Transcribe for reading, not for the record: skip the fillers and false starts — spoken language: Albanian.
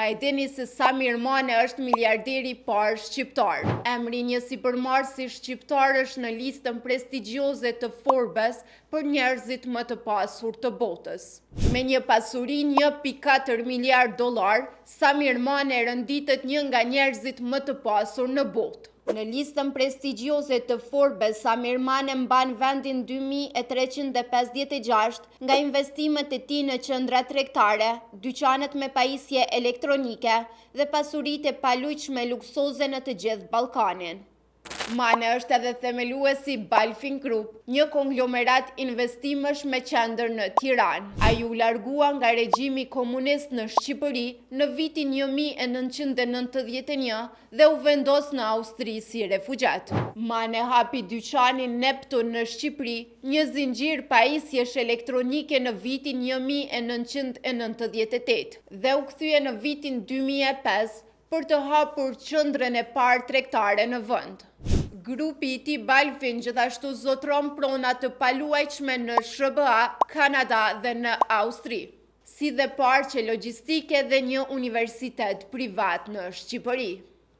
A e dini se Samir Mane është miliarderi i parë shqiptar? Emri një sipërmarrësi shqiptar është në listën prestigjioze të Forbes për njerëzit më të pasur të botës. Me një pasuri $1.4 miliard, Samir Mane rënditet një nga njerëzit më të pasur në botë. Në listën prestigjioze të Forbes, Samir Mane mban vendin 2356 nga investimet e tij në qendra tregtare, dyqanet me pajisje elektronike dhe pasuritë e paluajtshme luksoze në të gjithë Ballkanin. Mane është edhe themeluesi Balfin Group, një konglomerat investimesh me qendër në Tiranë. Ai u largua nga regjimi komunist në Shqipëri në vitin 1991 dhe u vendos në Austri si refugjat. Mane hapi dyqanin Neptun në Shqipëri, një zinxhir pajisjesh elektronike në vitin 1998 dhe u kthye në vitin 2005 për të hapur qendrën e parë tregtare në vend. Grupi i tij Balfin gjithashtu zotron prona të paluajtshme në SBA, Kanada dhe në Austri, si dhe parqe logjistike dhe një universitet privat në Shqipëri.